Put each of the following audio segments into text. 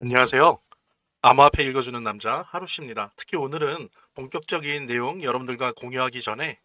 안녕하세요. 암호화폐 읽어주는 남자 하루씨입니다. 특히 오늘은 본격적인 내용 여러분들과 공유하기 전에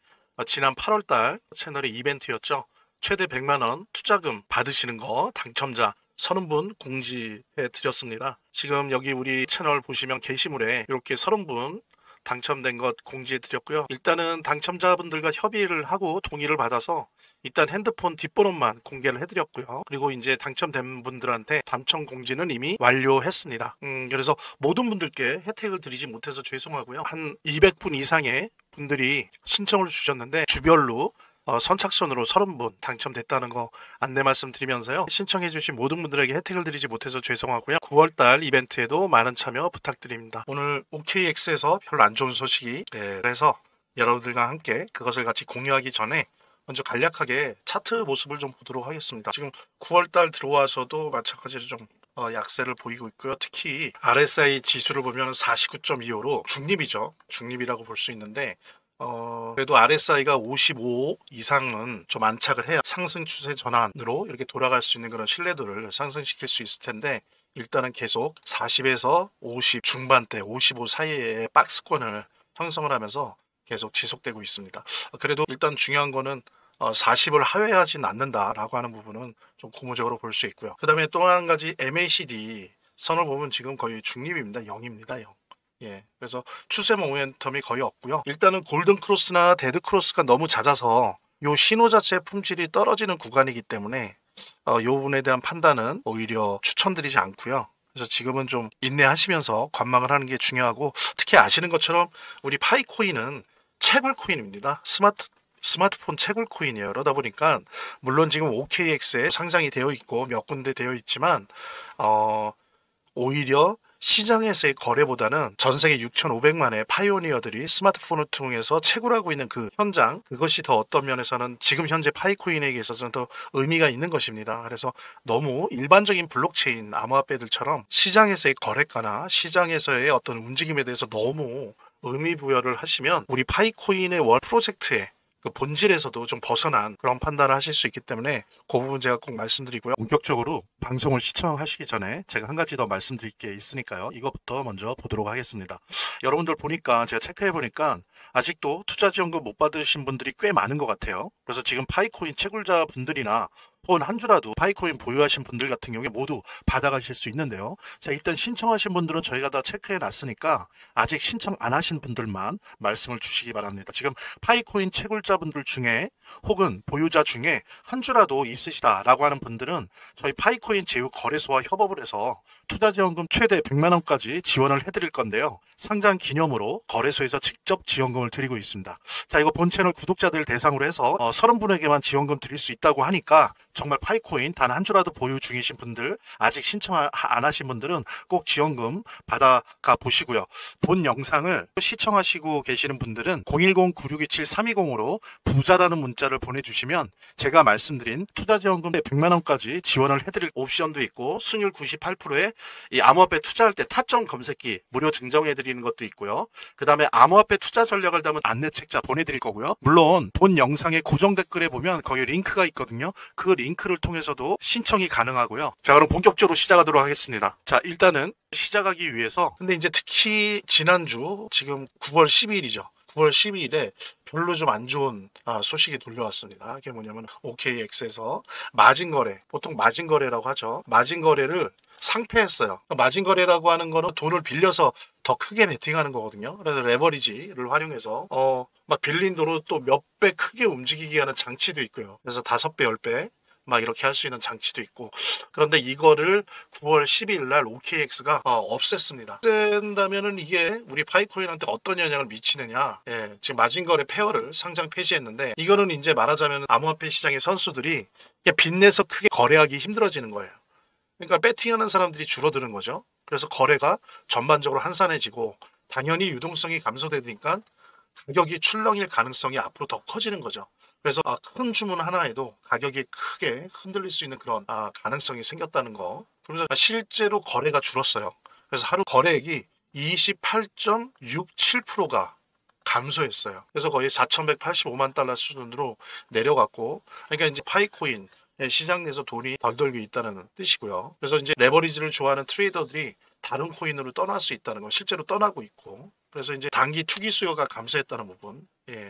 지난 8월 달 채널의 이벤트였죠. 최대 100만 원 투자금 받으시는 거 당첨자 30분 공지해 드렸습니다. 지금 여기 우리 채널 보시면 게시물에 이렇게 30분 당첨된 것 공지해 드렸고요. 일단은 당첨자분들과 협의를 하고 동의를 받아서 일단 핸드폰 뒷번호만 공개를 해드렸고요. 그리고 이제 당첨된 분들한테 당첨 공지는 이미 완료했습니다. 그래서 모든 분들께 혜택을 드리지 못해서 죄송하고요. 한 200분 이상의 분들이 신청을 주셨는데 주별로 선착순으로 30분 당첨됐다는 거 안내 말씀드리면서요. 신청해주신 모든 분들에게 혜택을 드리지 못해서 죄송하고요. 9월달 이벤트에도 많은 참여 부탁드립니다. 오늘 OKX에서 별로 안 좋은 소식이 그래서 여러분들과 함께 그것을 같이 공유하기 전에 먼저 간략하게 차트 모습을 좀 보도록 하겠습니다. 지금 9월달 들어와서도 마찬가지로 좀 약세를 보이고 있고요. 특히 RSI 지수를 보면 49.25로 중립이죠. 중립이라고 볼 수 있는데 그래도 RSI가 55 이상은 좀 안착을 해야 상승 추세 전환으로 이렇게 돌아갈 수 있는 그런 신뢰도를 상승시킬 수 있을 텐데 일단은 계속 40에서 50 중반대 55 사이에 박스권을 형성을 하면서 계속 지속되고 있습니다. 그래도 일단 중요한 거는 40을 하회하진 않는다라고 하는 부분은 좀 고무적으로 볼 수 있고요. 그 다음에 또 한 가지 MACD 선을 보면 지금 거의 중립입니다. 0입니다. 0. 예, 그래서 추세 모멘텀이 거의 없고요. 일단은 골든 크로스나 데드 크로스가 너무 잦아서 요 신호 자체의 품질이 떨어지는 구간이기 때문에 요 부분에 대한 판단은 오히려 추천드리지 않고요. 그래서 지금은 좀 인내하시면서 관망을 하는 게 중요하고 특히 아시는 것처럼 우리 파이코인은 채굴 코인입니다. 스마트폰 채굴 코인이에요. 그러다 보니까 물론 지금 OKX에 상장이 되어 있고 몇 군데 되어 있지만 오히려 시장에서의 거래보다는 전 세계 6,500만의 파이오니어들이 스마트폰을 통해서 채굴하고 있는 그 현장, 그것이 더 어떤 면에서는 지금 현재 파이코인에게 있어서는 더 의미가 있는 것입니다. 그래서 너무 일반적인 블록체인 암호화폐들처럼 시장에서의 거래가나 시장에서의 어떤 움직임에 대해서 너무 의미 부여를 하시면 우리 파이코인의 원 프로젝트에 그 본질에서도 좀 벗어난 그런 판단을 하실 수 있기 때문에 그 부분 제가 꼭 말씀드리고요. 본격적으로 방송을 시청하시기 전에 제가 한 가지 더 말씀드릴 게 있으니까요. 이것부터 먼저 보도록 하겠습니다. 여러분들 보니까 제가 체크해 보니까 아직도 투자지원금 못 받으신 분들이 꽤 많은 것 같아요. 그래서 지금 파이코인 채굴자 분들이나 혹은 한 주라도 파이코인 보유하신 분들 같은 경우에 모두 받아가실 수 있는데요. 자, 일단 신청하신 분들은 저희가 다 체크해 놨으니까 아직 신청 안 하신 분들만 말씀을 주시기 바랍니다. 지금 파이코인 채굴자분들 중에 혹은 보유자 중에 한 주라도 있으시다라고 하는 분들은 저희 파이코인 제휴 거래소와 협업을 해서 투자지원금 최대 100만 원까지 지원을 해드릴 건데요. 상장 기념으로 거래소에서 직접 지원금을 드리고 있습니다. 자, 이거 본 채널 구독자들 대상으로 해서 30분에게만 지원금 드릴 수 있다고 하니까 정말 파이코인 단 한 주라도 보유 중이신 분들, 아직 신청 안 하신 분들은 꼭 지원금 받아가 보시고요. 본 영상을 시청하시고 계시는 분들은 010-9627-320으로 부자라는 문자를 보내주시면 제가 말씀드린 투자지원금 100만 원까지 지원을 해드릴 옵션도 있고 수익률 98%에 이 암호화폐 투자할 때 타점 검색기 무료 증정해드리는 것도 있고요. 그 다음에 암호화폐 투자 전략을 담은 안내책자 보내드릴 거고요. 물론 본 영상의 고정 댓글에 보면 거기 링크가 있거든요. 그 링크를 통해서도 신청이 가능하고요. 자, 그럼 본격적으로 시작하도록 하겠습니다. 자, 일단은 시작하기 위해서 근데 이제 특히 지난주 지금 9월 12일이죠. 9월 12일에 별로 좀 안 좋은 소식이 돌려왔습니다. 이게 뭐냐면 OKX에서 마진 거래, 보통 마진 거래라고 하죠. 마진 거래를 상폐했어요. 마진 거래라고 하는 거는 돈을 빌려서 더 크게 베팅하는 거거든요. 그래서 레버리지를 활용해서 막 빌린 돈을 또 몇 배 크게 움직이게 하는 장치도 있고요. 그래서 5배, 10배 막 이렇게 할 수 있는 장치도 있고. 그런데 이거를 9월 12일 날 OKX가 없앴습니다. 없앤다면은 이게 우리 파이코인한테 어떤 영향을 미치느냐. 예, 지금 마진거래 페어를 상장 폐지했는데 이거는 이제 말하자면 암호화폐 시장의 선수들이 빚내서 크게 거래하기 힘들어지는 거예요. 그러니까 배팅하는 사람들이 줄어드는 거죠. 그래서 거래가 전반적으로 한산해지고 당연히 유동성이 감소되니까 가격이 출렁일 가능성이 앞으로 더 커지는 거죠. 그래서 큰 주문 하나에도 가격이 크게 흔들릴 수 있는 그런 가능성이 생겼다는 거. 그러면서 실제로 거래가 줄었어요. 그래서 하루 거래액이 28.67%가 감소했어요. 그래서 거의 4,185만 달러 수준으로 내려갔고, 그러니까 이제 파이코인 시장 내에서 돈이 덜 돌고 있다는 뜻이고요. 그래서 이제 레버리지를 좋아하는 트레이더들이 다른 코인으로 떠날 수 있다는 거 실제로 떠나고 있고, 그래서 이제 단기 투기 수요가 감소했다는 부분,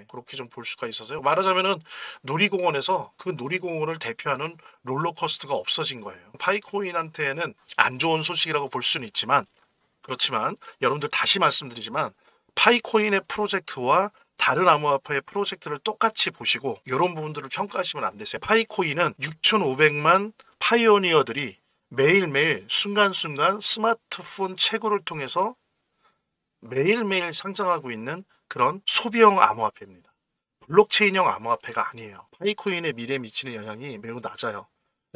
그렇게 좀 볼 수가 있어서요. 말하자면은 놀이공원에서 그 놀이공원을 대표하는 롤러코스터가 없어진 거예요. 파이코인한테는 안 좋은 소식이라고 볼 수는 있지만, 그렇지만 여러분들 다시 말씀드리지만 파이코인의 프로젝트와 다른 암호화폐의 프로젝트를 똑같이 보시고 이런 부분들을 평가하시면 안 되세요. 파이코인은 6,500만 파이오니어들이 매일매일 순간순간 스마트폰 채굴을 통해서 매일매일 상장하고 있는 그런 소비형 암호화폐입니다. 블록체인형 암호화폐가 아니에요. 파이코인의 미래에 미치는 영향이 매우 낮아요.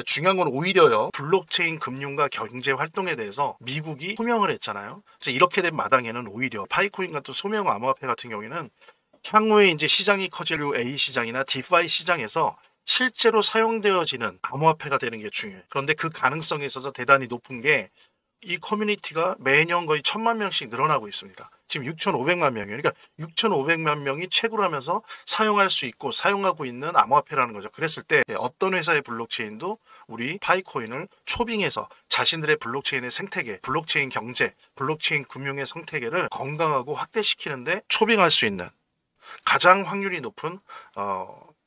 중요한 건 오히려요, 블록체인 금융과 경제 활동에 대해서 미국이 소명을 했잖아요. 이렇게 된 마당에는 오히려 파이코인 같은 소명 암호화폐 같은 경우에는 향후에 이제 시장이 커질 A 시장이나 디파이 시장에서 실제로 사용되어지는 암호화폐가 되는 게 중요해요. 그런데 그 가능성에 있어서 대단히 높은 게 이 커뮤니티가 매년 거의 1,000만 명씩 늘어나고 있습니다. 지금 6,500만 명이에요. 그러니까 6,500만 명이 채굴하면서 사용할 수 있고 사용하고 있는 암호화폐라는 거죠. 그랬을 때 어떤 회사의 블록체인도 우리 파이코인을 초빙해서 자신들의 블록체인의 생태계, 블록체인 경제, 블록체인 금융의 생태계를 건강하고 확대시키는데 초빙할 수 있는 가장 확률이 높은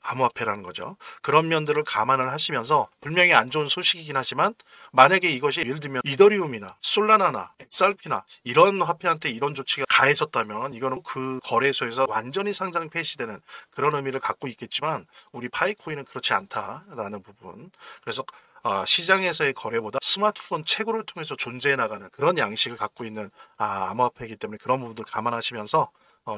암호화폐라는 거죠. 그런 면들을 감안을 하시면서 분명히 안 좋은 소식이긴 하지만 만약에 이것이 예를 들면 이더리움이나 솔라나나 XRP나 이런 화폐한테 이런 조치가 가해졌다면 이거는 그 거래소에서 완전히 상장 폐시되는 그런 의미를 갖고 있겠지만 우리 파이코인은 그렇지 않다라는 부분. 그래서 시장에서의 거래보다 스마트폰 채굴을 통해서 존재해 나가는 그런 양식을 갖고 있는 암호화폐이기 때문에 그런 부분들 감안하시면서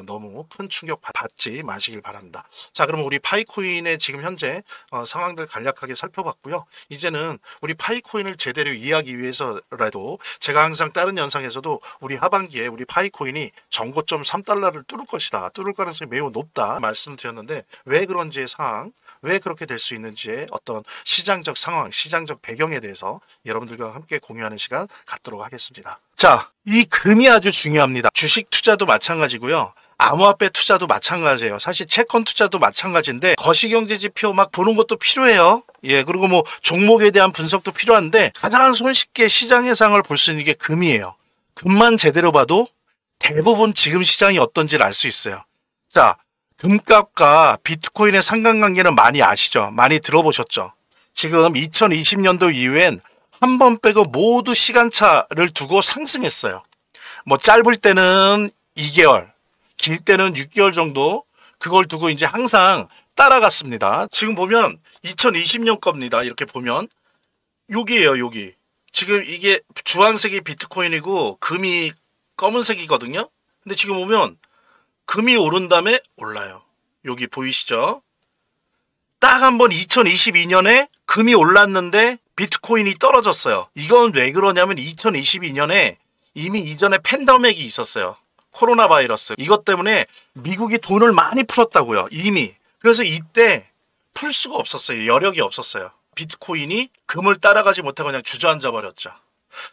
너무 큰 충격 받지 마시길 바랍니다. 자, 그럼 우리 파이코인의 지금 현재 상황들 간략하게 살펴봤고요. 이제는 우리 파이코인을 제대로 이해하기 위해서라도 제가 항상 다른 영상에서도 우리 하반기에 우리 파이코인이 정고점 3달러를 뚫을 것이다, 뚫을 가능성이 매우 높다 말씀드렸는데 왜 그런지의 상황, 왜 그렇게 될 수 있는지의 어떤 시장적 상황, 시장적 배경에 대해서 여러분들과 함께 공유하는 시간 갖도록 하겠습니다. 자, 이 금이 아주 중요합니다. 주식 투자도 마찬가지고요. 암호화폐 투자도 마찬가지예요. 사실 채권 투자도 마찬가지인데 거시경제 지표 막 보는 것도 필요해요. 그리고 뭐 종목에 대한 분석도 필요한데 가장 손쉽게 시장의 상을 볼 수 있는 게 금이에요. 금만 제대로 봐도 대부분 지금 시장이 어떤지를 알 수 있어요. 자, 금값과 비트코인의 상관관계는 많이 아시죠? 많이 들어보셨죠? 지금 2020년도 이후엔 한 번 빼고 모두 시간차를 두고 상승했어요. 뭐 짧을 때는 2개월, 길 때는 6개월 정도 그걸 두고 이제 항상 따라갔습니다. 지금 보면 2020년 겁니다. 이렇게 보면 여기에요, 여기. 지금 이게 주황색이 비트코인이고 금이 검은색이거든요. 근데 지금 보면 금이 오른 다음에 올라요. 여기 보이시죠? 딱 한 번 2022년에 금이 올랐는데 비트코인이 떨어졌어요. 이건 왜 그러냐면 2022년에 이미 이전에 팬데믹이 있었어요. 코로나 바이러스. 이것 때문에 미국이 돈을 많이 풀었다고요. 이미. 그래서 이때 풀 수가 없었어요. 여력이 없었어요. 비트코인이 금을 따라가지 못하고 그냥 주저앉아 버렸죠.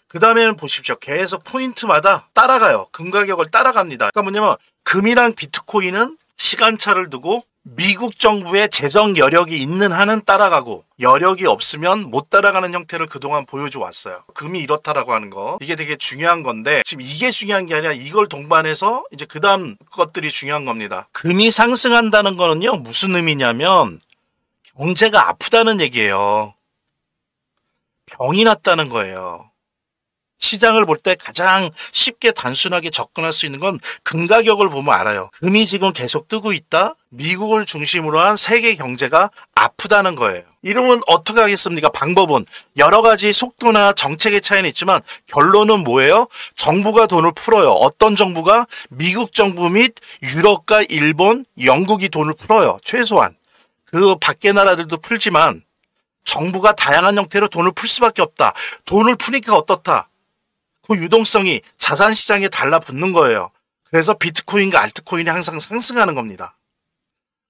그 다음에는 보십시오. 계속 포인트마다 따라가요. 금 가격을 따라갑니다. 그러니까 뭐냐면 금이랑 비트코인은 시간차를 두고 미국 정부의 재정 여력이 있는 한은 따라가고 여력이 없으면 못 따라가는 형태를 그동안 보여줘 왔어요. 금이 이렇다라고 하는 거. 이게 되게 중요한 건데 지금 이게 중요한 게 아니라 이걸 동반해서 이제 그 다음 것들이 중요한 겁니다. 금이 상승한다는 거는요. 무슨 의미냐면 경제가 아프다는 얘기예요. 병이 났다는 거예요. 시장을 볼 때 가장 쉽게 단순하게 접근할 수 있는 건 금 가격을 보면 알아요. 금이 지금 계속 뜨고 있다. 미국을 중심으로 한 세계 경제가 아프다는 거예요. 이러면 어떻게 하겠습니까? 방법은 여러 가지 속도나 정책의 차이는 있지만 결론은 뭐예요? 정부가 돈을 풀어요. 어떤 정부가? 미국 정부 및 유럽과 일본, 영국이 돈을 풀어요. 최소한. 그 밖의 나라들도 풀지만 정부가 다양한 형태로 돈을 풀 수밖에 없다. 돈을 푸니까 어떻다? 그 유동성이 자산시장에 달라붙는 거예요. 그래서 비트코인과 알트코인이 항상 상승하는 겁니다.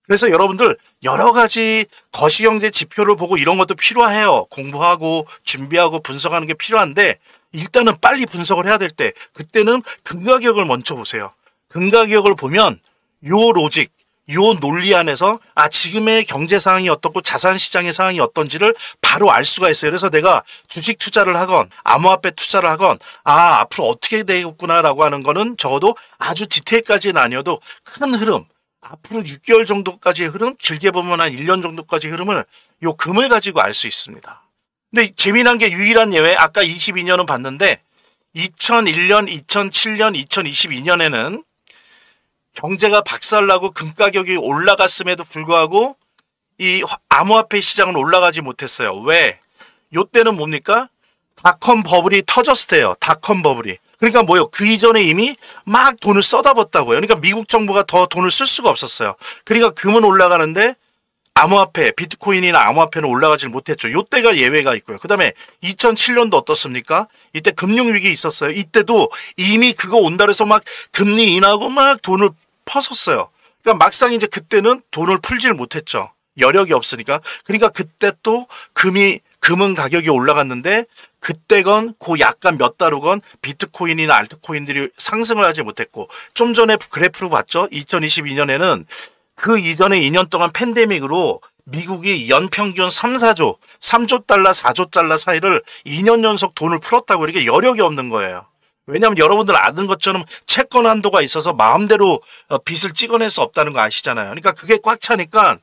그래서 여러분들 여러 가지 거시경제 지표를 보고 이런 것도 필요해요. 공부하고 준비하고 분석하는 게 필요한데 일단은 빨리 분석을 해야 될 때 그때는 금 가격을 먼저 보세요. 금 가격을 보면 요 로직, 요 논리 안에서 지금의 경제 상황이 어떻고 자산 시장의 상황이 어떤지를 바로 알 수가 있어요. 그래서 내가 주식 투자를 하건 암호화폐 투자를 하건 앞으로 어떻게 되겠구나라고 하는 거는 적어도 아주 디테일까지는 아니어도 큰 흐름, 앞으로 6개월 정도까지의 흐름, 길게 보면 한 1년 정도까지의 흐름을 요 금을 가지고 알 수 있습니다. 근데 재미난 게 유일한 예외, 아까 22년은 봤는데 2001년, 2007년, 2022년에는 경제가 박살나고 금 가격이 올라갔음에도 불구하고 이 암호화폐 시장은 올라가지 못했어요. 왜? 요때는 뭡니까? 닷컴 버블이 터졌을 때요. 닷컴 버블이. 그러니까 뭐요? 그 이전에 이미 막 돈을 쏟아붓다고요. 그러니까 미국 정부가 더 돈을 쓸 수가 없었어요. 그러니까 금은 올라가는데 암호화폐, 비트코인이나 암호화폐는 올라가질 못했죠. 요때가 예외가 있고요. 그 다음에 2007년도 어떻습니까? 이때 금융위기 있었어요. 이때도 이미 그거 온다 그래서 막 금리 인하고 막 돈을 퍼섰어요. 그러니까 막상 이제 그때는 돈을 풀지를 못했죠. 여력이 없으니까. 그러니까 그때 또 금은 가격이 올라갔는데 그때건 그 약간 몇 달 후건 비트코인이나 알트코인들이 상승을 하지 못했고, 좀 전에 그래프로 봤죠. 2022년에는 그 이전에 2년 동안 팬데믹으로 미국이 연평균 3조 달러, 4조 달러 사이를 2년 연속 돈을 풀었다고. 이렇게 여력이 없는 거예요. 왜냐하면 여러분들 아는 것처럼 채권 한도가 있어서 마음대로 빚을 찍어낼 수 없다는 거 아시잖아요. 그러니까 그게 꽉 차니까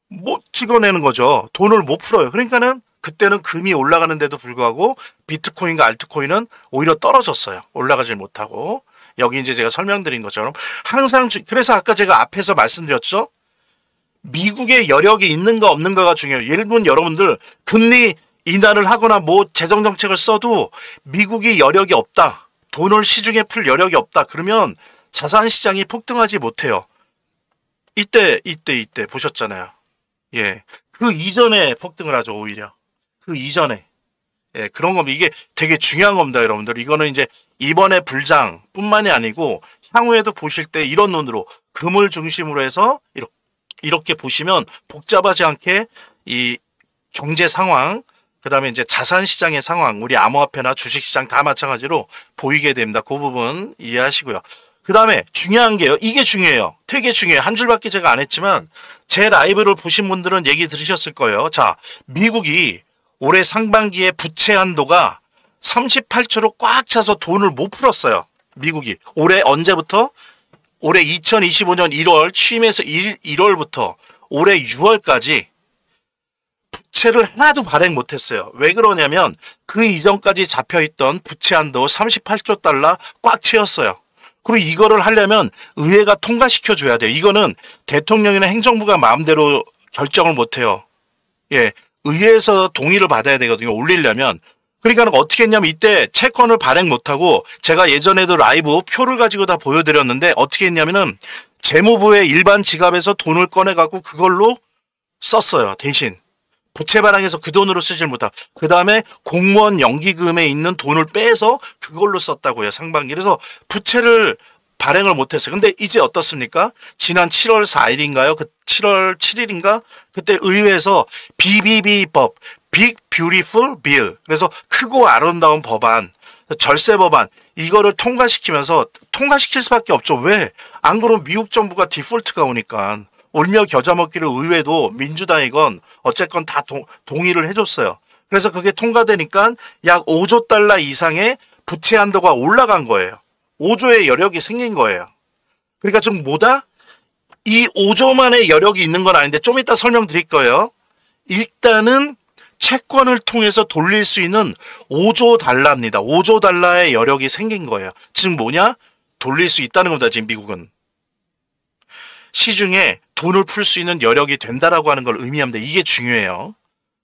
못 찍어내는 거죠. 돈을 못 풀어요. 그러니까는 그때는 금이 올라가는데도 불구하고 비트코인과 알트코인은 오히려 떨어졌어요. 올라가질 못하고. 여기 이제 제가 설명드린 것처럼 항상 그래서 아까 제가 앞에서 말씀드렸죠. 미국의 여력이 있는가 없는가가 중요해요. 예를 들면 여러분들 금리 인하를 하거나 뭐 재정정책을 써도 미국이 여력이 없다. 돈을 시중에 풀 여력이 없다. 그러면 자산시장이 폭등하지 못해요. 이때 보셨잖아요. 예, 그 이전에 폭등을 하죠. 오히려 그 이전에. 예, 그런 겁니다. 이게 되게 중요한 겁니다, 여러분들. 이거는 이제 이번에 불장뿐만이 아니고 향후에도 보실 때 이런 눈으로 금을 중심으로 해서 이렇게 보시면 복잡하지 않게 이 경제 상황, 그 다음에 이제 자산 시장의 상황, 우리 암호화폐나 주식 시장 다 마찬가지로 보이게 됩니다. 그 부분 이해하시고요. 그 다음에 중요한 게요. 이게 중요해요. 되게 중요해요. 한 줄밖에 제가 안 했지만 제 라이브를 보신 분들은 얘기 들으셨을 거예요. 자, 미국이 올해 상반기에 부채 한도가 38초로 꽉 차서 돈을 못 풀었어요. 미국이. 올해 언제부터? 올해 2025년 1월 취임해서 1월부터 올해 6월까지 부채를 하나도 발행 못했어요. 왜 그러냐면 그 이전까지 잡혀있던 부채 한도 38조 달러 꽉 채웠어요. 그리고 이거를 하려면 의회가 통과시켜줘야 돼요. 이거는 대통령이나 행정부가 마음대로 결정을 못해요. 예. 의회에서 동의를 받아야 되거든요. 올리려면. 그러니까 어떻게 했냐면 이때 채권을 발행 못하고 제가 예전에도 라이브 표를 가지고 다 보여드렸는데 어떻게 했냐면은 재무부의 일반 지갑에서 돈을 꺼내갖고 그걸로 썼어요. 대신. 부채 발행해서 그 돈으로 쓰질 못하고. 그 다음에 공무원 연기금에 있는 돈을 빼서 그걸로 썼다고요. 상반기. 그래서 부채를 발행을 못했어요. 근데 이제 어떻습니까? 지난 7월 4일인가요? 그 7월 7일인가? 그때 의회에서 BBB법, Big Beautiful Bill. 그래서 크고 아름다운 법안, 절세 법안, 이거를 통과시키면서 통과시킬 수밖에 없죠. 왜? 안 그러면 미국 정부가 디폴트가 오니까. 울며 겨자 먹기를 의회도 민주당이건 어쨌건 다 동의를 해줬어요. 그래서 그게 통과되니까 약 5조 달러 이상의 부채 한도가 올라간 거예요. 5조의 여력이 생긴 거예요. 그러니까 좀 뭐다? 이 5조만의 여력이 있는 건 아닌데 좀 이따 설명드릴 거예요. 일단은 채권을 통해서 돌릴 수 있는 5조 달러입니다. 5조 달러의 여력이 생긴 거예요. 지금 뭐냐? 돌릴 수 있다는 겁니다. 지금 미국은. 시중에 돈을 풀 수 있는 여력이 된다라고 하는 걸 의미합니다. 이게 중요해요.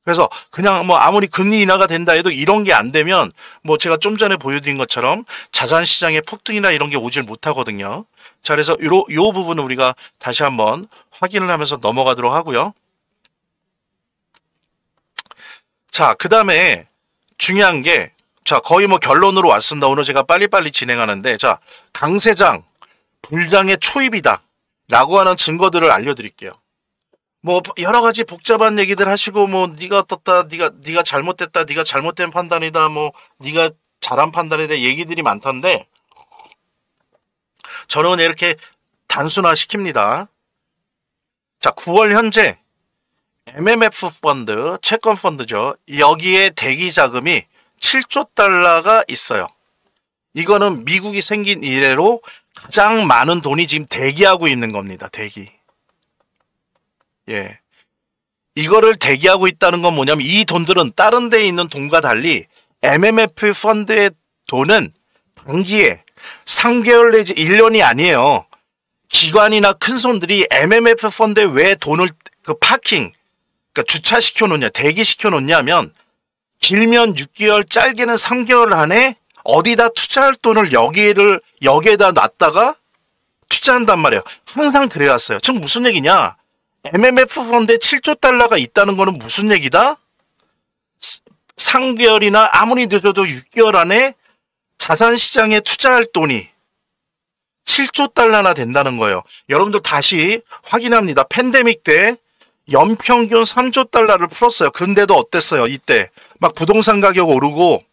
그래서 그냥 뭐 아무리 금리 인하가 된다 해도 이런 게 안 되면 뭐 제가 좀 전에 보여드린 것처럼 자산 시장의 폭등이나 이런 게 오질 못하거든요. 자, 그래서 요 부분은 우리가 다시 한번 확인을 하면서 넘어가도록 하고요. 자, 그 다음에 중요한 게, 자, 거의 뭐 결론으로 왔습니다. 오늘 제가 빨리빨리 진행하는데, 자, 강세장, 불장의 초입이다 라고 하는 증거들을 알려드릴게요. 뭐 여러 가지 복잡한 얘기들 하시고 뭐 네가 어떻다, 네가 잘못됐다, 네가 잘못된 판단이다, 뭐 네가 잘한 판단이다 얘기들이 많던데 저는 이렇게 단순화 시킵니다. 자, 9월 현재 MMF 펀드, 채권 펀드죠. 여기에 대기 자금이 7조 달러가 있어요. 이거는 미국이 생긴 이래로 가장 많은 돈이 지금 대기하고 있는 겁니다. 대기. 예. 이거를 대기하고 있다는 건 뭐냐면 이 돈들은 다른 데에 있는 돈과 달리 MMF 펀드의 돈은 단기에 3개월 내지 1년이 아니에요. 기관이나 큰 손들이 MMF 펀드에 왜 돈을 파킹, 그러니까 주차시켜 놓냐, 대기시켜 놓냐면 길면 6개월, 짧게는 3개월 안에 어디다 투자할 돈을 여기에다 놨다가 투자한단 말이에요. 항상 그래왔어요. 즉 무슨 얘기냐? MMF 펀드에 7조 달러가 있다는 거는 무슨 얘기다? 3개월이나 아무리 늦어도 6개월 안에 자산시장에 투자할 돈이 7조 달러나 된다는 거예요. 여러분들 다시 확인합니다. 팬데믹 때 연평균 3조 달러를 풀었어요. 근데도 어땠어요? 이때 막 부동산 가격 오르고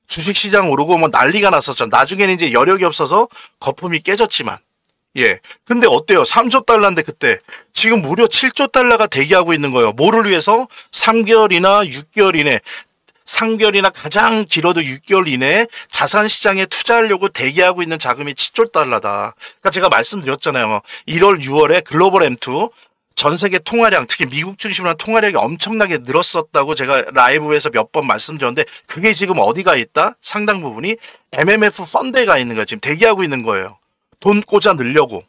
주식시장 오르고 뭐 난리가 났었죠. 나중에는 이제 여력이 없어서 거품이 깨졌지만 예. 근데 어때요? 3조 달러인데 그때 지금 무려 7조 달러가 대기하고 있는 거예요. 뭐를 위해서? 3개월이나 6개월 이내 3개월이나 가장 길어도 6개월 이내에 자산시장에 투자하려고 대기하고 있는 자금이 7조 달러다. 그러니까 제가 말씀드렸잖아요. 1월, 6월에 글로벌 M2 전 세계 통화량, 특히 미국 중심으로 한 통화량이 엄청나게 늘었었다고 제가 라이브에서 몇 번 말씀드렸는데 그게 지금 어디가 있다? 상당 부분이 MMF 펀드에 가 있는 거예요. 지금 대기하고 있는 거예요. 돈 꽂아 넣으려고.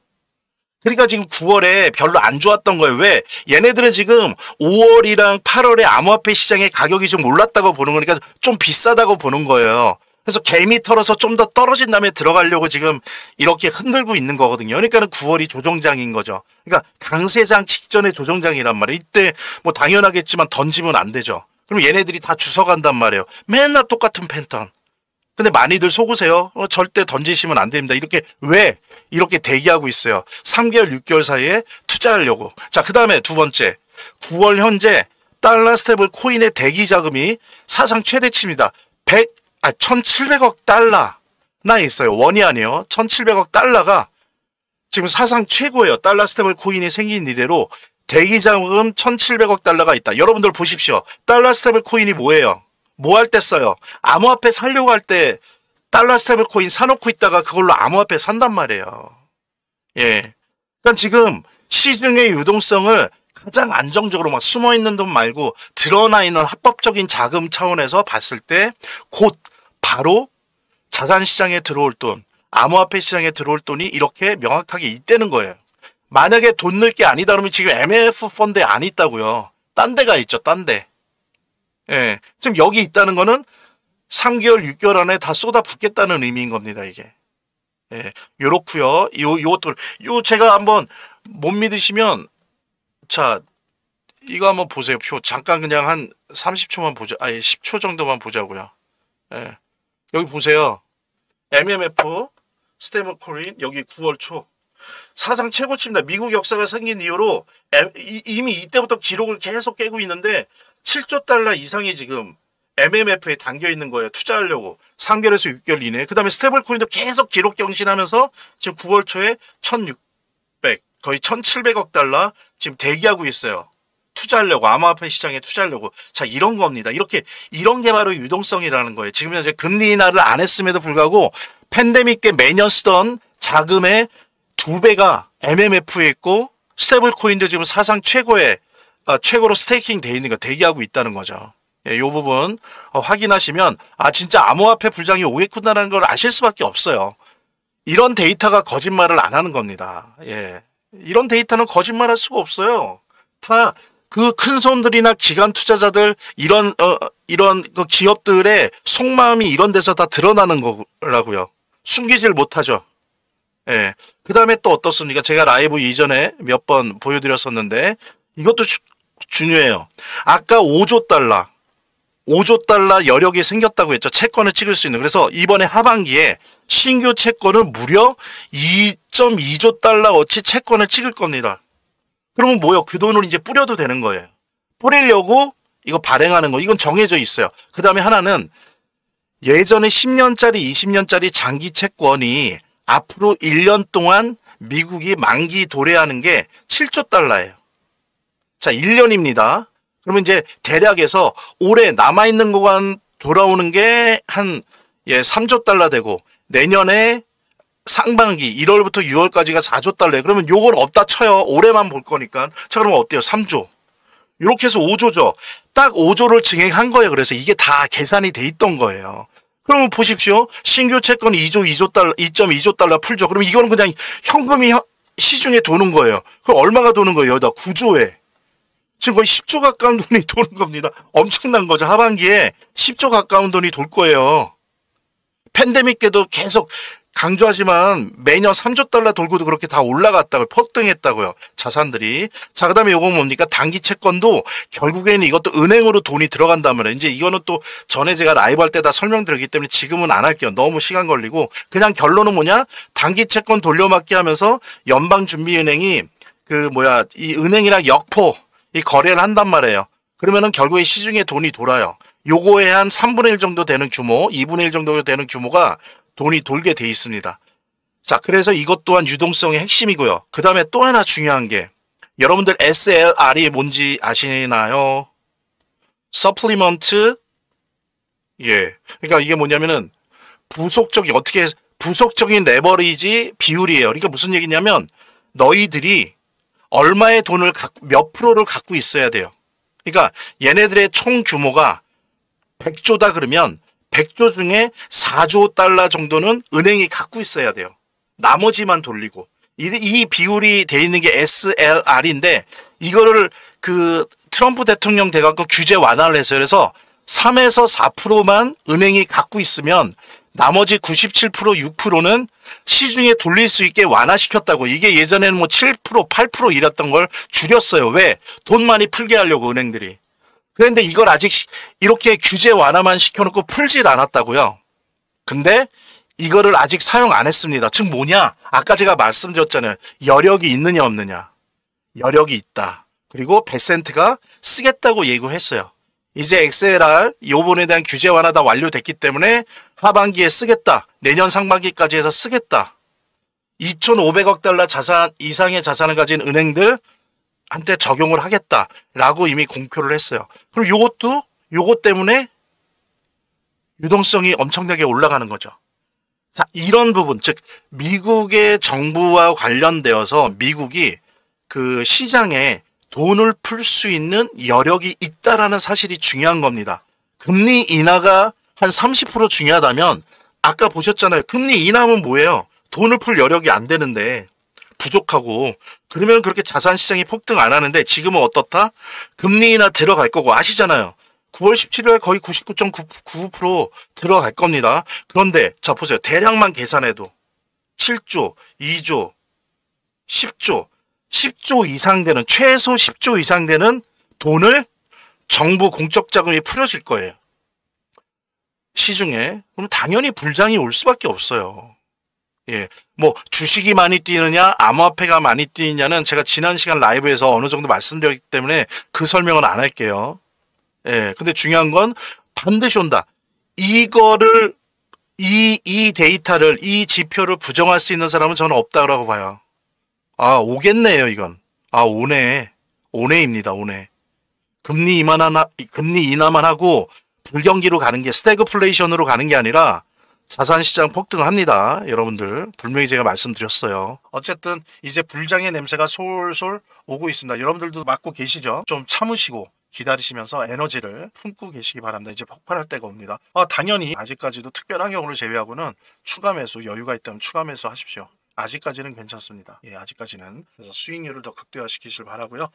그러니까 지금 9월에 별로 안 좋았던 거예요. 왜? 얘네들은 지금 5월이랑 8월에 암호화폐 시장의 가격이 좀 올랐다고 보는 거니까 좀 비싸다고 보는 거예요. 그래서 개미 털어서 좀 더 떨어진 다음에 들어가려고 지금 이렇게 흔들고 있는 거거든요. 그러니까는 9월이 조정장인 거죠. 그러니까 강세장 직전의 조정장이란 말이에요. 이때 뭐 당연하겠지만 던지면 안 되죠. 그럼 얘네들이 다 주워간단 말이에요. 맨날 똑같은 패턴. 근데 많이들 속으세요. 절대 던지시면 안 됩니다. 이렇게 왜 이렇게 대기하고 있어요. 3개월, 6개월 사이에 투자하려고. 자, 그 다음에 두 번째. 9월 현재 달러 스테이블 코인의 대기 자금이 사상 최대치입니다. 1,700억 달러나 있어요. 원이 아니에요. 1,700억 달러가 지금 사상 최고예요. 달러 스테이블 코인이 생긴 이래로 대기 자금 1,700억 달러가 있다. 여러분들 보십시오. 달러 스테이블 코인이 뭐예요? 뭐 할 때 써요? 암호화폐 살려고 할 때 달러 스테이블 코인 사놓고 있다가 그걸로 암호화폐 산단 말이에요. 예. 그러니까 지금 시중의 유동성을 가장 안정적으로 막 숨어있는 돈 말고 드러나 있는 합법적인 자금 차원에서 봤을 때 곧 바로 자산시장에 들어올 돈, 암호화폐 시장에 들어올 돈이 이렇게 명확하게 있다는 거예요. 만약에 돈 넣을 게 아니다 그러면 지금 MMF 펀드에 안 있다고요. 딴 데가 있죠. 딴 데. 예. 지금 여기 있다는 거는 3개월, 6개월 안에 다 쏟아붓겠다는 의미인 겁니다, 이게. 예. 요렇고요. 요 제가 한번 못 믿으시면 자, 이거 한번 보세요. 표 잠깐 그냥 한 30초만 보자. 아니, 10초 정도만 보자고요. 예. 여기 보세요. MMF 스테이블 코인 여기 9월 초. 사상 최고치입니다. 미국 역사가 생긴 이후로 이미 이때부터 기록을 계속 깨고 있는데 7조 달러 이상이 지금 MMF에 담겨 있는 거예요. 투자하려고. 3개월에서 6개월 이내에. 그 다음에 스테이블 코인도 계속 기록 경신하면서 지금 9월 초에 1,600, 거의 1,700억 달러 지금 대기하고 있어요. 투자하려고. 암호화폐 시장에 투자하려고. 자, 이런 겁니다. 이런 게 바로 유동성이라는 거예요. 지금 현재 금리 인하를 안 했음에도 불구하고 팬데믹 때 매년 쓰던 자금의 2배가 MMF에 있고 스테이블 코인도 지금 사상 최고로 스테이킹 돼 있는 거 대기하고 있다는 거죠. 예, 요 부분 확인하시면 진짜 암호화폐 불장이 오겠구나라는 걸 아실 수밖에 없어요. 이런 데이터가 거짓말을 안 하는 겁니다. 예, 이런 데이터는 거짓말할 수가 없어요. 다 그 큰 손들이나 기관 투자자들 이런 그 기업들의 속마음이 이런 데서 다 드러나는 거라고요. 숨기질 못하죠. 예. 그 다음에 또 어떻습니까? 제가 라이브 이전에 몇 번 보여드렸었는데 이것도 중요해요. 아까 5조 달러 여력이 생겼다고 했죠. 채권을 찍을 수 있는. 그래서 이번에 하반기에 신규 채권을 무려 2.2조 달러어치 채권을 찍을 겁니다. 그러면 뭐요? 그 돈을 이제 뿌려도 되는 거예요. 뿌리려고 이거 발행하는 거. 이건 정해져 있어요. 그 다음에 하나는 예전에 10년짜리, 20년짜리 장기 채권이 앞으로 1년 동안 미국이 만기 도래하는 게 7조 달러예요. 자, 1년입니다. 그러면 이제 대략에서 올해 남아있는 구간 돌아오는 게 한 3조 달러 되고 내년에 상반기 1월부터 6월까지가 4조 달러. 그러면 요걸 없다 쳐요. 올해만 볼 거니까. 자, 그러면 어때요? 3조. 이렇게 해서 5조죠. 딱 5조를 증액한 거예요. 그래서 이게 다 계산이 돼 있던 거예요. 그러면 보십시오. 신규 채권 2조 달러, 2.2조 달러 풀죠. 그럼 이거는 그냥 현금이 시중에 도는 거예요. 그럼 얼마가 도는 거예요? 여기다 9조에. 지금 거의 10조 가까운 돈이 도는 겁니다. 엄청난 거죠. 하반기에 10조 가까운 돈이 돌 거예요. 팬데믹 때도 계속 강조하지만 매년 3조 달러 돌고도 그렇게 다 올라갔다고요. 폭등했다고요. 자산들이. 자, 그 다음에 요거 뭡니까? 단기 채권도 결국에는 이것도 은행으로 돈이 들어간단 말이에요. 이제 이거는 또 전에 제가 라이브 할 때 다 설명드렸기 때문에 지금은 안 할게요. 너무 시간 걸리고. 그냥 결론은 뭐냐? 단기 채권 돌려막기 하면서 연방준비은행이 이 은행이랑 역포 이 거래를 한단 말이에요. 그러면은 결국에 시중에 돈이 돌아요. 요거에 한 3분의 1 정도 되는 규모, 2분의 1 정도 되는 규모가 돈이 돌게 돼 있습니다. 자, 그래서 이것 또한 유동성의 핵심이고요. 그 다음에 또 하나 중요한 게 여러분들 SLR이 뭔지 아시나요? 서플리먼트. 그러니까 이게 뭐냐면은 부속적인 레버리지 비율이에요. 그러니까 무슨 얘기냐면 너희들이 얼마의 돈을 몇 프로를 갖고 있어야 돼요. 그러니까 얘네들의 총 규모가 100조다 그러면 100조 중에 4조 달러 정도는 은행이 갖고 있어야 돼요. 나머지만 돌리고. 이 비율이 돼 있는 게 SLR인데 이거를 트럼프 대통령 돼갖고 규제 완화를 했어요. 그래서 3에서 4%만 은행이 갖고 있으면 나머지 97%, 6%는 시중에 돌릴 수 있게 완화시켰다고. 이게 예전에는 7%, 8% 이랬던 걸 줄였어요. 왜? 돈 많이 풀게 하려고 은행들이. 그런데 이걸 아직 이렇게 규제 완화만 시켜놓고 풀질 않았다고요. 근데 이거를 아직 사용 안 했습니다. 즉 뭐냐? 아까 제가 말씀드렸잖아요. 여력이 있느냐 없느냐. 여력이 있다. 그리고 베센트가 쓰겠다고 예고했어요. 이제 XLR 요번에 대한 규제 완화 다 완료됐기 때문에 하반기에 쓰겠다. 내년 상반기까지 해서 쓰겠다. 2,500억 달러 이상의 자산을 가진 은행들 한테 적용을 하겠다라고 이미 공표를 했어요. 그럼 요것 때문에 유동성이 엄청나게 올라가는 거죠. 자, 이런 부분, 즉 미국의 정부와 관련되어서 미국이 시장에 돈을 풀 수 있는 여력이 있다라는 사실이 중요한 겁니다. 금리 인하가 한 30% 중요하다면 아까 보셨잖아요. 금리 인하면 뭐예요? 돈을 풀 여력이 안 되는데 부족하고 그러면 그렇게 자산시장이 폭등 안 하는데 지금은 어떻다? 금리 인하 들어갈 거고 아시잖아요. 9월 17일 거의 99.99% 들어갈 겁니다. 그런데 자 보세요. 대략만 계산해도 7조, 2조, 10조 이상 되는 최소 10조 이상 되는 돈을 정부 공적 자금이 풀어질 거예요. 시중에. 그럼 당연히 불장이 올 수밖에 없어요. 주식이 많이 뛰느냐, 암호화폐가 많이 뛰느냐는 제가 지난 시간 라이브에서 어느 정도 말씀드렸기 때문에 그 설명은 안 할게요. 근데 중요한 건 반드시 온다. 이거를, 이 데이터를, 이 지표를 부정할 수 있는 사람은 저는 없다고 봐요. 아, 오겠네요, 이건. 아, 오네입니다, 오네. 금리 인하만 하고 불경기로 가는 게 스태그플레이션으로 가는 게 아니라 자산시장 폭등합니다. 여러분들 분명히 제가 말씀드렸어요. 어쨌든 이제 불장의 냄새가 솔솔 오고 있습니다. 여러분들도 맡고 계시죠? 좀 참으시고 기다리시면서 에너지를 품고 계시기 바랍니다. 이제 폭발할 때가 옵니다. 당연히 아직까지도 특별한 경우를 제외하고는 추가 매수 여유가 있다면 추가 매수 하십시오. 아직까지는 괜찮습니다. 아직까지는. 그래서 수익률을 더 극대화시키실 바라고요.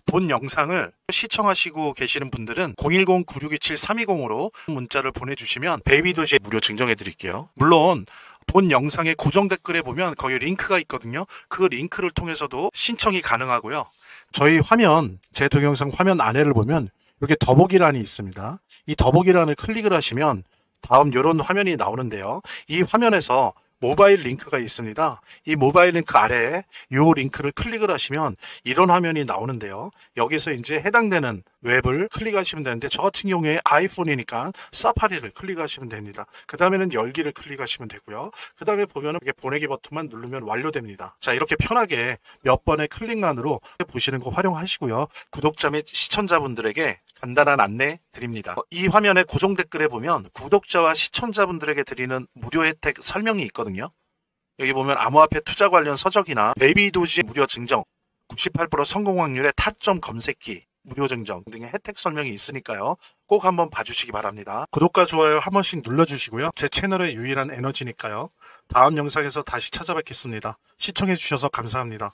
본 영상을 시청하시고 계시는 분들은 010-9627-320으로 문자를 보내주시면 베이비도시에 무료 증정해 드릴게요. 물론 본 영상의 고정 댓글에 보면 거기 링크가 있거든요. 그 링크를 통해서도 신청이 가능하고요. 저희 화면, 제 동영상 화면 안에를 보면 이렇게 더보기란이 있습니다. 이 더보기란을 클릭을 하시면 다음 이런 화면이 나오는데요. 이 화면에서 모바일 링크가 있습니다. 이 모바일 링크 아래에 이 링크를 클릭을 하시면 이런 화면이 나오는데요. 여기서 이제 해당되는 웹을 클릭하시면 되는데 저 같은 경우에 아이폰이니까 사파리를 클릭하시면 됩니다. 그 다음에는 열기를 클릭하시면 되고요. 그 다음에 보면은 이렇게 보내기 버튼만 누르면 완료됩니다. 자, 이렇게 편하게 몇 번의 클릭만으로 보시는 거 활용하시고요. 구독자 및 시청자분들에게 간단한 안내 드립니다. 이 화면의 고정 댓글에 보면 구독자와 시청자분들에게 드리는 무료 혜택 설명이 있거든요. 여기 보면 암호화폐 투자 관련 서적이나 베이비도지 무료 증정, 98% 성공 확률의 타점 검색기 무료 증정 등의 혜택 설명이 있으니까요. 꼭 한번 봐주시기 바랍니다. 구독과 좋아요 한 번씩 눌러주시고요. 제 채널의 유일한 에너지니까요. 다음 영상에서 다시 찾아뵙겠습니다. 시청해주셔서 감사합니다.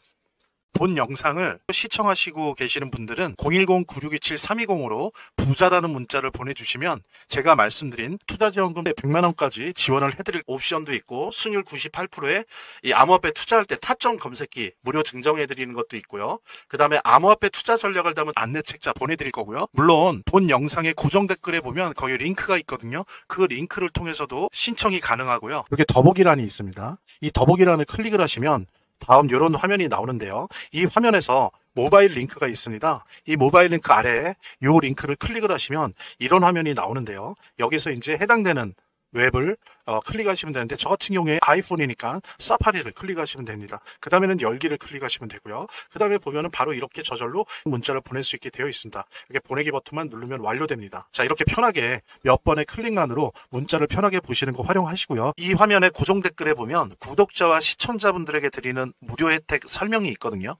본 영상을 시청하시고 계시는 분들은 010-9627-320으로 부자라는 문자를 보내주시면 제가 말씀드린 투자지원금 100만원까지 지원을 해드릴 옵션도 있고 수익률 98%의 이 암호화폐 투자할 때 타점 검색기 무료 증정해드리는 것도 있고요. 그 다음에 암호화폐 투자 전략을 담은 안내책자 보내드릴 거고요. 물론 본 영상의 고정 댓글에 보면 거기 링크가 있거든요. 그 링크를 통해서도 신청이 가능하고요. 이렇게 더보기란이 있습니다. 이 더보기란을 클릭을 하시면 다음 이런 화면이 나오는데요. 이 화면에서 모바일 링크가 있습니다. 이 모바일 링크 아래에 이 링크를 클릭을 하시면 이런 화면이 나오는데요. 여기서 이제 해당되는 웹을 클릭하시면 되는데 저 같은 경우에 아이폰이니까 사파리를 클릭하시면 됩니다. 그 다음에는 열기를 클릭하시면 되고요. 그 다음에 보면은 바로 이렇게 저절로 문자를 보낼 수 있게 되어 있습니다. 이렇게 보내기 버튼만 누르면 완료됩니다. 자, 이렇게 편하게 몇 번의 클릭만으로 문자를 편하게 보시는 거 활용하시고요. 이 화면의 고정 댓글에 보면 구독자와 시청자분들에게 드리는 무료 혜택 설명이 있거든요.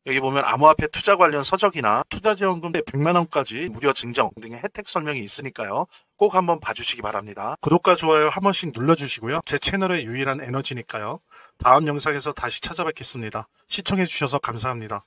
여기 보면 암호화폐 투자 관련 서적이나 투자지원금 100만원까지 무료 증정 등의 혜택 설명이 있으니까요. 꼭 한번 봐주시기 바랍니다. 구독과 좋아요 한 번씩 눌러주시고요. 제 채널의 유일한 에너지니까요. 다음 영상에서 다시 찾아뵙겠습니다. 시청해주셔서 감사합니다.